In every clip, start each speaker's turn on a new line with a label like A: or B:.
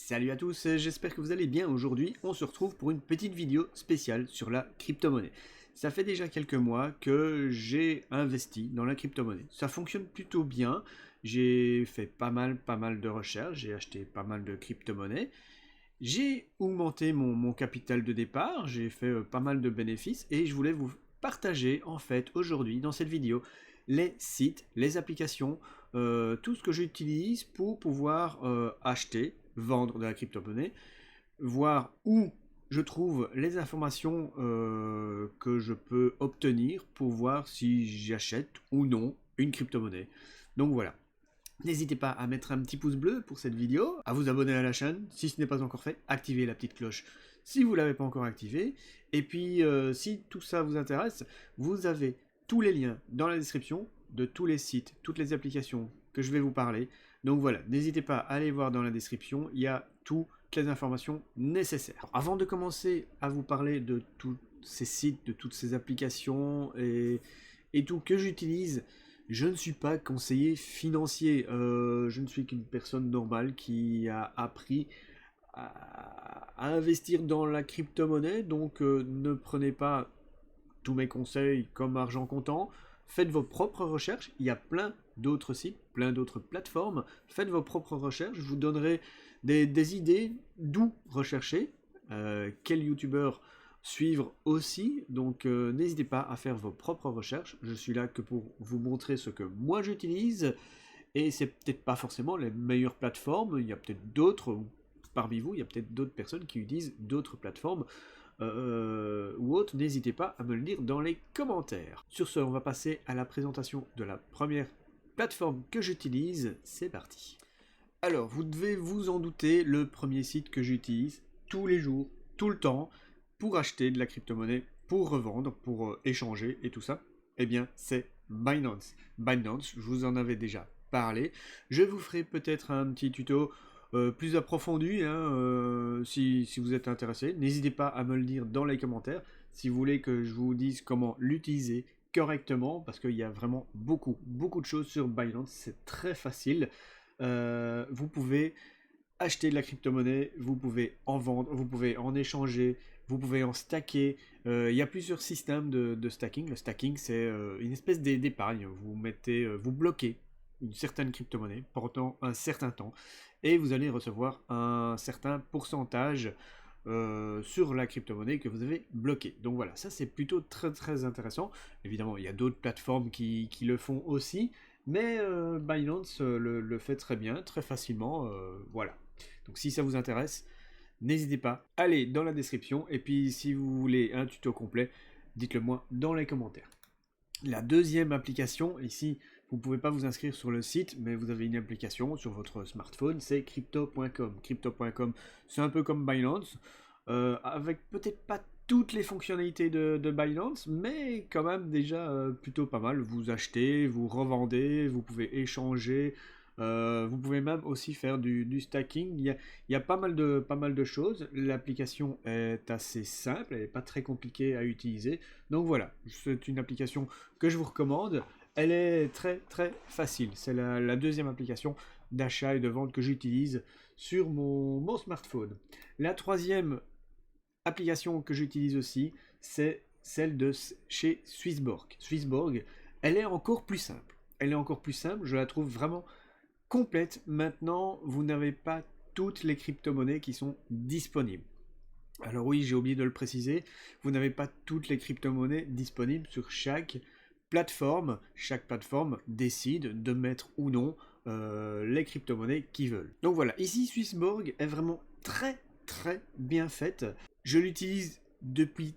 A: Salut à tous, j'espère que vous allez bien. Aujourd'hui, on se retrouve pour une petite vidéo spéciale sur la crypto-monnaie. Ça fait déjà quelques mois que j'ai investi dans la crypto-monnaie. Ça fonctionne plutôt bien. J'ai fait pas mal de recherches, j'ai acheté pas mal de crypto-monnaies. J'ai augmenté mon capital de départ, j'ai fait pas mal de bénéfices et je voulais vous partager en fait aujourd'hui dans cette vidéo les sites, les applications, tout ce que j'utilise pour pouvoir acheter, vendre de la crypto-monnaie, voir où je trouve les informations que je peux obtenir pour voir si j'achète ou non une crypto-monnaie. Donc voilà. N'hésitez pas à mettre un petit pouce bleu pour cette vidéo, à vous abonner à la chaîne, si ce n'est pas encore fait, activez la petite cloche si vous ne l'avez pas encore activé. Et puis, si tout ça vous intéresse, vous avez tous les liens dans la description de tous les sites, toutes les applications que je vais vous parler. Donc voilà, n'hésitez pas à aller voir dans la description, il y a toutes les informations nécessaires. Avant de commencer à vous parler de tous ces sites, de toutes ces applications et tout que j'utilise, je ne suis pas conseiller financier, je ne suis qu'une personne normale qui a appris à investir dans la crypto-monnaie, donc ne prenez pas tous mes conseils comme argent comptant, faites vos propres recherches, il y a plein d'autres sites, plein d'autres plateformes, faites vos propres recherches, je vous donnerai des idées d'où rechercher, quel youtubeur suivre aussi, donc n'hésitez pas à faire vos propres recherches, je suis là que pour vous montrer ce que moi j'utilise, et c'est peut-être pas forcément les meilleures plateformes, il y a peut-être d'autres, parmi vous, il y a peut-être d'autres personnes qui utilisent d'autres plateformes, ou autres, n'hésitez pas à me le dire dans les commentaires. Sur ce, on va passer à la présentation de la première plateforme que j'utilise, c'est parti. Alors, vous devez vous en douter, le premier site que j'utilise tous les jours, tout le temps, pour acheter de la crypto-monnaie, pour revendre, pour échanger et tout ça, eh bien, c'est Binance. Binance, je vous en avais déjà parlé. Je vous ferai peut-être un petit tuto plus approfondi, hein, si vous êtes intéressé. N'hésitez pas à me le dire dans les commentaires si vous voulez que je vous dise comment l'utiliser correctement, parce qu'il y a vraiment beaucoup de choses sur Binance, c'est très facile. Vous pouvez acheter de la crypto-monnaie, vous pouvez en vendre, vous pouvez en échanger, vous pouvez en stacker. Il y a plusieurs systèmes de stacking. Le stacking, c'est une espèce d'épargne. Vous mettez, vous bloquez une certaine crypto-monnaie pendant un certain temps et vous allez recevoir un certain pourcentage sur la crypto-monnaie que vous avez bloquée. Donc voilà, ça c'est plutôt très intéressant. Évidemment, il y a d'autres plateformes qui le font aussi, mais Binance le fait très bien, très facilement, voilà. Donc si ça vous intéresse, n'hésitez pas, allez dans la description, et puis si vous voulez un tuto complet, dites-le moi dans les commentaires. La deuxième application, ici, vous ne pouvez pas vous inscrire sur le site, mais vous avez une application sur votre smartphone, c'est crypto.com. Crypto.com, c'est un peu comme Binance, avec peut-être pas toutes les fonctionnalités de Binance, mais quand même déjà plutôt pas mal. Vous achetez, vous revendez, vous pouvez échanger, vous pouvez même aussi faire du stacking. Il y a pas mal de choses. L'application est assez simple, elle n'est pas très compliquée à utiliser. Donc voilà, c'est une application que je vous recommande. Elle est très facile. C'est la deuxième application d'achat et de vente que j'utilise sur mon smartphone. La troisième application que j'utilise aussi, c'est celle de chez Swissborg. Swissborg, elle est encore plus simple. Elle est encore plus simple, je la trouve vraiment complète. Maintenant, vous n'avez pas toutes les crypto-monnaies qui sont disponibles. Alors oui, j'ai oublié de le préciser, vous n'avez pas toutes les crypto-monnaies disponibles sur chaque plateforme. Chaque plateforme décide de mettre ou non les crypto-monnaies qu'ils veulent. Donc voilà, ici Swissborg est vraiment très bien faite. Je l'utilise depuis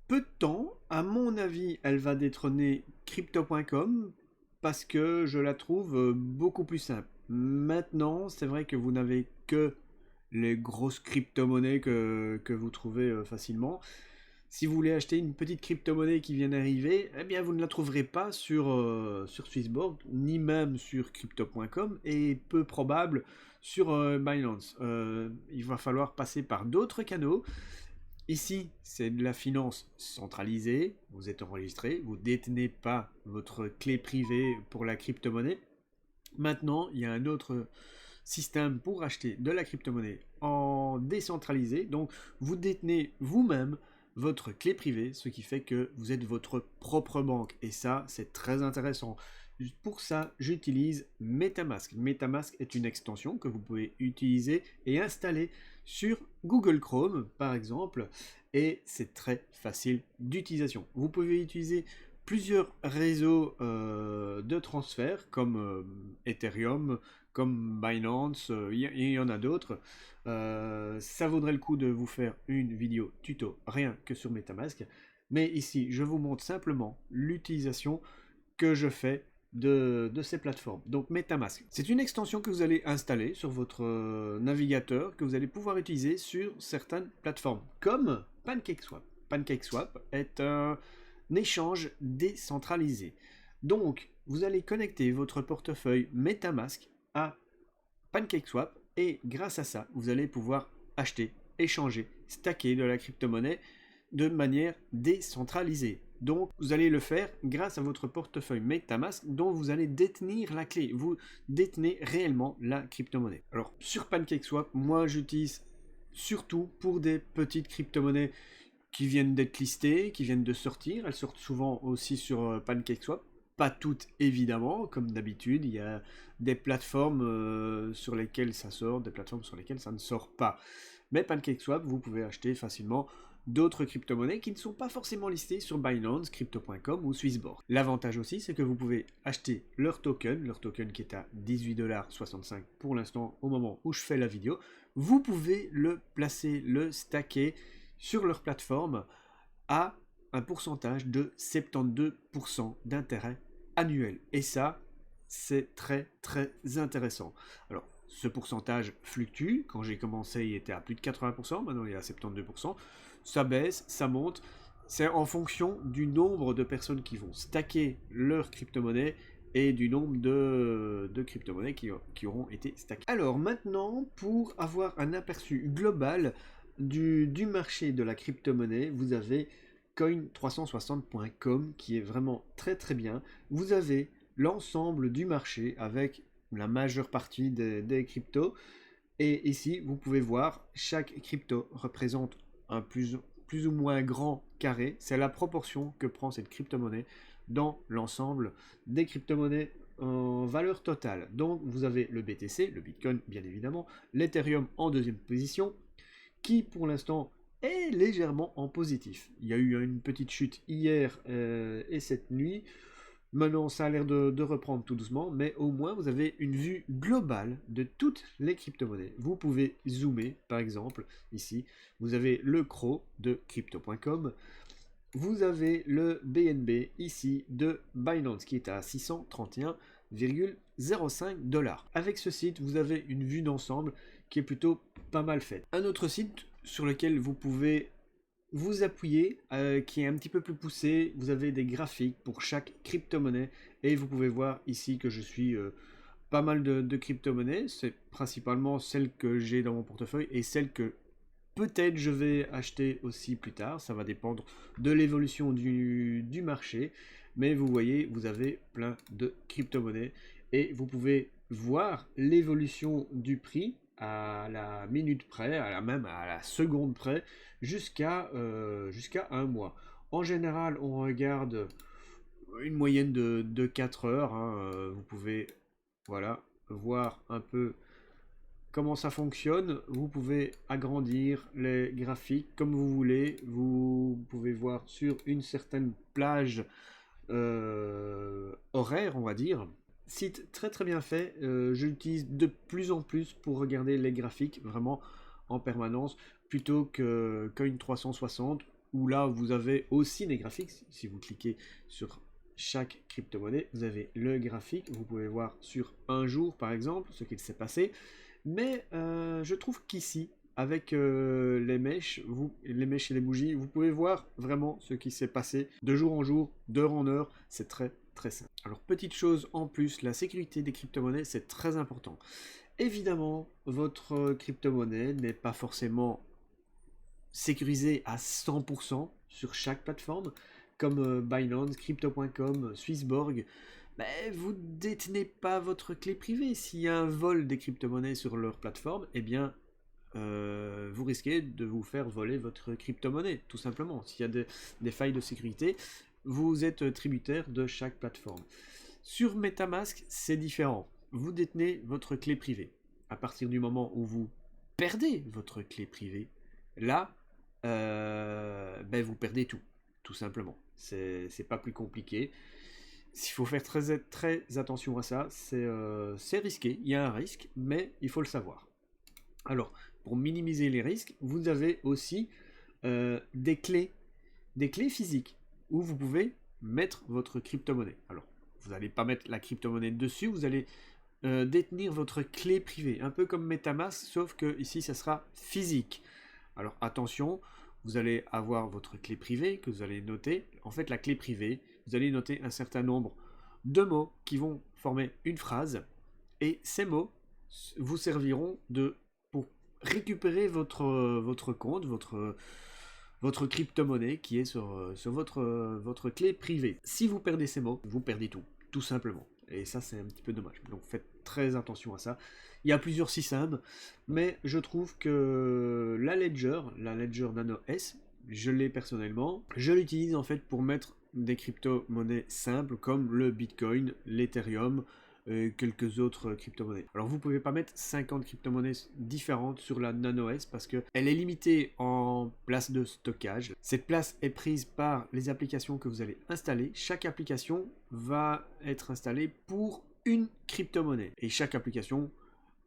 A: peu de temps. À mon avis, elle va détrôner crypto.com parce que je la trouve beaucoup plus simple. Maintenant, c'est vrai que vous n'avez que les grosses crypto-monnaies que vous trouvez facilement. Si vous voulez acheter une petite crypto-monnaie qui vient d'arriver, eh bien vous ne la trouverez pas sur Swissborg, ni même sur crypto.com, et peu probable sur Binance. Il va falloir passer par d'autres canaux. Ici, c'est de la finance centralisée, vous êtes enregistré, vous ne détenez pas votre clé privée pour la crypto-monnaie. Maintenant, il y a un autre système pour acheter de la crypto-monnaie en décentralisé. Donc vous détenez vous-même votre clé privée, ce qui fait que vous êtes votre propre banque. Et ça, c'est très intéressant. Pour ça, j'utilise MetaMask. MetaMask est une extension que vous pouvez utiliser et installer sur Google Chrome, par exemple, et c'est très facile d'utilisation. Vous pouvez utiliser plusieurs réseaux de transfert, comme Ethereum, comme Binance, il y en a d'autres. Ça vaudrait le coup de vous faire une vidéo tuto rien que sur MetaMask, mais ici, je vous montre simplement l'utilisation que je fais de ces plateformes. Donc MetaMask, c'est une extension que vous allez installer sur votre navigateur, que vous allez pouvoir utiliser sur certaines plateformes, comme PancakeSwap. PancakeSwap est un échange décentralisé. Donc, vous allez connecter votre portefeuille MetaMask à PancakeSwap et grâce à ça, vous allez pouvoir acheter, échanger, stacker de la crypto-monnaie de manière décentralisée. Donc, vous allez le faire grâce à votre portefeuille MetaMask dont vous allez détenir la clé. Vous détenez réellement la crypto-monnaie. Alors, sur PancakeSwap, moi j'utilise surtout pour des petites crypto-monnaies qui viennent d'être listées, qui viennent de sortir. Elles sortent souvent aussi sur PancakeSwap. Pas toutes évidemment, comme d'habitude, il y a des plateformes sur lesquelles ça sort, des plateformes sur lesquelles ça ne sort pas. Mais PancakeSwap, vous pouvez acheter facilement d'autres crypto-monnaies qui ne sont pas forcément listées sur Binance, Crypto.com ou Swissborg. L'avantage aussi, c'est que vous pouvez acheter leur token qui est à 18,65$ pour l'instant au moment où je fais la vidéo. Vous pouvez le placer, le stacker sur leur plateforme à un pourcentage de 72% d'intérêt annuel. Et ça, c'est très très intéressant. Alors, ce pourcentage fluctue. Quand j'ai commencé, il était à plus de 80%, maintenant il est à 72%. Ça baisse, ça monte. C'est en fonction du nombre de personnes qui vont stacker leur crypto-monnaie et du nombre de crypto-monnaies qui auront été stackées. Alors maintenant, pour avoir un aperçu global du marché de la crypto-monnaie, vous avez coin360.com qui est vraiment très très bien. Vous avez l'ensemble du marché avec la majeure partie des cryptos. Et ici, vous pouvez voir, chaque crypto représente un plus ou moins grand carré. C'est la proportion que prend cette crypto-monnaie dans l'ensemble des crypto-monnaies en valeur totale. Donc, vous avez le BTC, le Bitcoin bien évidemment, l'Ethereum en deuxième position, qui pour l'instant est légèrement en positif. Il y a eu une petite chute hier et cette nuit. Maintenant, ça a l'air de reprendre tout doucement, mais au moins, vous avez une vue globale de toutes les crypto-monnaies. Vous pouvez zoomer, par exemple, ici. Vous avez le CRO de Crypto.com. Vous avez le BNB, ici, de Binance, qui est à 631,05$. Avec ce site, vous avez une vue d'ensemble qui est plutôt pas mal faite. Un autre site sur lequel vous pouvez vous appuyez, qui est un petit peu plus poussé, vous avez des graphiques pour chaque crypto-monnaie et vous pouvez voir ici que je suis pas mal de crypto-monnaies, c'est principalement celles que j'ai dans mon portefeuille et celles que peut-être je vais acheter aussi plus tard, ça va dépendre de l'évolution du marché, mais vous voyez, vous avez plein de crypto-monnaies et vous pouvez voir l'évolution du prix à la minute près, même à la seconde près, jusqu'à un mois. En général, on regarde une moyenne de 4 heures. Hein, vous pouvez voilà, voir un peu comment ça fonctionne. Vous pouvez agrandir les graphiques comme vous voulez. Vous pouvez voir sur une certaine plage horaire, on va dire. Site très très bien fait, je l'utilise de plus en plus pour regarder les graphiques vraiment en permanence plutôt que Coin360 où là vous avez aussi des graphiques. Si vous cliquez sur chaque crypto-monnaie, vous avez le graphique, vous pouvez voir sur un jour par exemple ce qu'il s'est passé, mais je trouve qu'ici avec les mèches et les bougies, vous pouvez voir vraiment ce qui s'est passé de jour en jour, d'heure en heure, c'est très très simple. Alors petite chose en plus, la sécurité des crypto-monnaies c'est très important. Évidemment, votre crypto-monnaie n'est pas forcément sécurisée à 100% sur chaque plateforme, comme Binance, Crypto.com, Swissborg. vous détenez pas votre clé privée. S'il y a un vol des crypto-monnaies sur leur plateforme, eh bien, vous risquez de vous faire voler votre crypto-monnaie, tout simplement. S'il y a des failles de sécurité, vous êtes tributaire de chaque plateforme. Sur MetaMask, c'est différent. Vous détenez votre clé privée. À partir du moment où vous perdez votre clé privée, là, vous perdez tout simplement. C'est pas plus compliqué. Il faut faire très attention à ça. C'est risqué, il y a un risque, mais il faut le savoir. Alors, pour minimiser les risques, vous avez aussi des clés physiques où vous pouvez mettre votre crypto-monnaie. Alors, vous n'allez pas mettre la crypto-monnaie dessus, vous allez détenir votre clé privée, un peu comme MetaMask, sauf que ici, ça sera physique. Alors, attention, vous allez avoir votre clé privée que vous allez noter. En fait, la clé privée, vous allez noter un certain nombre de mots qui vont former une phrase, et ces mots vous serviront pour récupérer votre compte, votre crypto-monnaie qui est sur votre clé privée. Si vous perdez ces mots, vous perdez tout simplement. Et ça, c'est un petit peu dommage. Donc faites très attention à ça. Il y a plusieurs systèmes, mais je trouve que la Ledger Nano S, je l'ai personnellement. Je l'utilise en fait pour mettre des crypto-monnaies simples comme le Bitcoin, l'Ethereum, quelques autres crypto-monnaies. Alors vous pouvez pas mettre 50 crypto-monnaies différentes sur la Nano S parce qu'elle est limitée en place de stockage. Cette place est prise par les applications que vous allez installer. Chaque application va être installée pour une crypto-monnaie. Et chaque application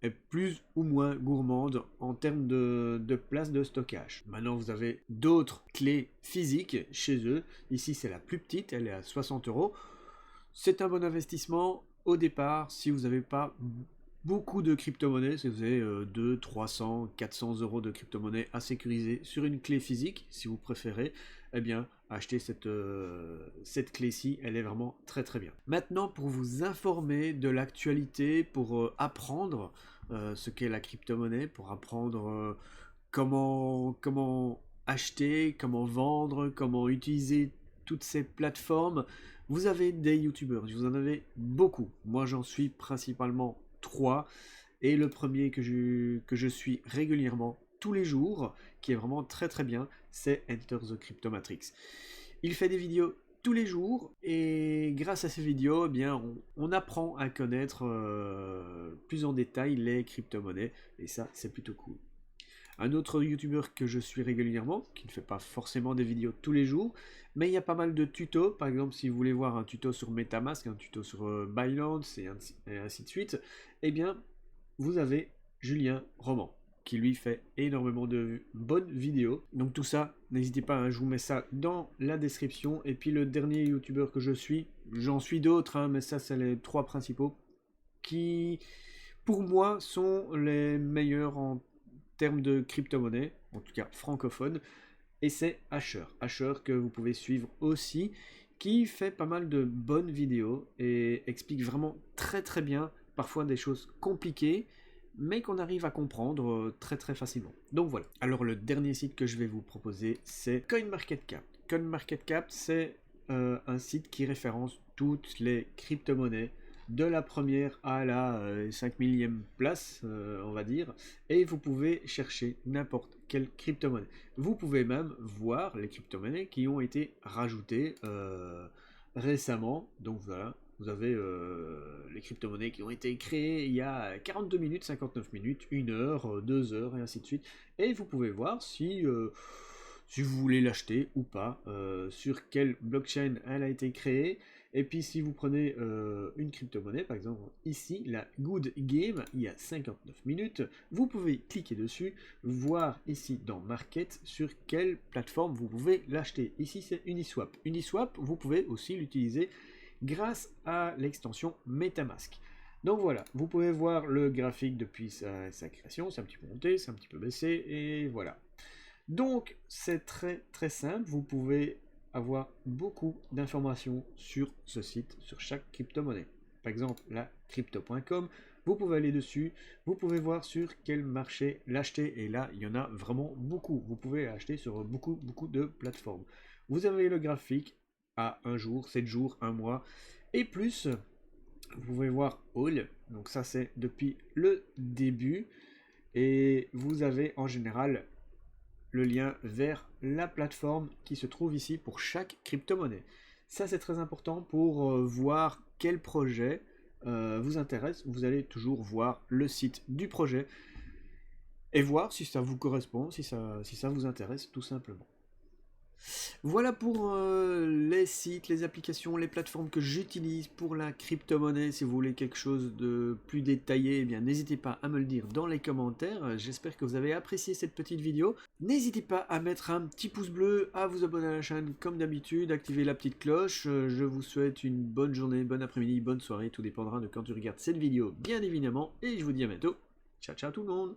A: est plus ou moins gourmande en termes de place de stockage. Maintenant, vous avez d'autres clés physiques chez eux. Ici, c'est la plus petite, elle est à 60 euros. C'est un bon investissement au départ si vous n'avez pas beaucoup de crypto-monnaies, si vous avez 200, 300, 400 euros de crypto-monnaies à sécuriser sur une clé physique, si vous préférez, eh bien, achetez cette clé-ci, elle est vraiment très bien. Maintenant, pour vous informer de l'actualité, pour apprendre ce qu'est la crypto-monnaie, pour apprendre comment acheter, comment vendre, comment utiliser toutes ces plateformes, vous avez des youtubeurs, vous en avez beaucoup. Moi, j'en suis principalement 3. Et le premier que je suis régulièrement, tous les jours, qui est vraiment très bien, c'est Enter the Cryptomatrix. Il fait des vidéos tous les jours et grâce à ces vidéos, eh bien, on apprend à connaître plus en détail les crypto-monnaies et ça, c'est plutôt cool. Un autre youtubeur que je suis régulièrement, qui ne fait pas forcément des vidéos tous les jours, mais il y a pas mal de tutos. Par exemple, si vous voulez voir un tuto sur MetaMask, un tuto sur Binance et ainsi de suite, eh bien, vous avez Julien Roman, qui lui fait énormément de bonnes vidéos. Donc tout ça, n'hésitez pas, hein, je vous mets ça dans la description. Et puis le dernier youtubeur que je suis, j'en suis d'autres, hein, mais ça c'est les 3 principaux, qui pour moi sont les meilleurs en termes de crypto-monnaie, en tout cas francophone, et c'est Asher. Asher que vous pouvez suivre aussi, qui fait pas mal de bonnes vidéos et explique vraiment très bien parfois des choses compliquées, mais qu'on arrive à comprendre très facilement. Donc voilà. Alors le dernier site que je vais vous proposer, c'est CoinMarketCap. CoinMarketCap, c'est un site qui référence toutes les crypto-monnaies de la première à la 5 millième place, on va dire, et vous pouvez chercher n'importe quelle crypto-monnaie. Vous pouvez même voir les crypto-monnaies qui ont été rajoutées récemment. Donc voilà, vous avez les crypto-monnaies qui ont été créées il y a 42 minutes, 59 minutes, 1 heure, 2 heures et ainsi de suite. Et vous pouvez voir si vous voulez l'acheter ou pas, sur quelle blockchain elle a été créée. Et puis si vous prenez une crypto-monnaie, par exemple ici, la Good Game, il y a 59 minutes, vous pouvez cliquer dessus, voir ici dans Market sur quelle plateforme vous pouvez l'acheter. Ici c'est Uniswap. Uniswap, vous pouvez aussi l'utiliser grâce à l'extension MetaMask. Donc voilà, vous pouvez voir le graphique depuis sa création, c'est un petit peu monté, c'est un petit peu baissé, et voilà. Donc c'est très simple, vous pouvez avoir beaucoup d'informations sur ce site, sur chaque crypto-monnaie. Par exemple, la crypto.com, vous pouvez aller dessus, vous pouvez voir sur quel marché l'acheter, et là, il y en a vraiment beaucoup. Vous pouvez acheter sur beaucoup de plateformes. Vous avez le graphique à 1 jour, 7 jours, 1 mois, et plus, Vous pouvez voir All, donc ça c'est depuis le début, et vous avez en général le lien vers la plateforme qui se trouve ici pour chaque crypto-monnaie. Ça c'est très important pour voir quel projet vous intéresse. Vous allez toujours voir le site du projet et voir si ça vous correspond, si ça vous intéresse tout simplement. Voilà pour les sites, les applications, les plateformes que j'utilise pour la crypto-monnaie. Si vous voulez quelque chose de plus détaillé, eh bien n'hésitez pas à me le dire dans les commentaires. J'espère que vous avez apprécié cette petite vidéo. N'hésitez pas à mettre un petit pouce bleu, à vous abonner à la chaîne comme d'habitude, activer la petite cloche. Je vous souhaite une bonne journée, bon après-midi, bonne soirée. Tout dépendra de quand tu regardes cette vidéo, bien évidemment. Et je vous dis à bientôt. Ciao, ciao tout le monde!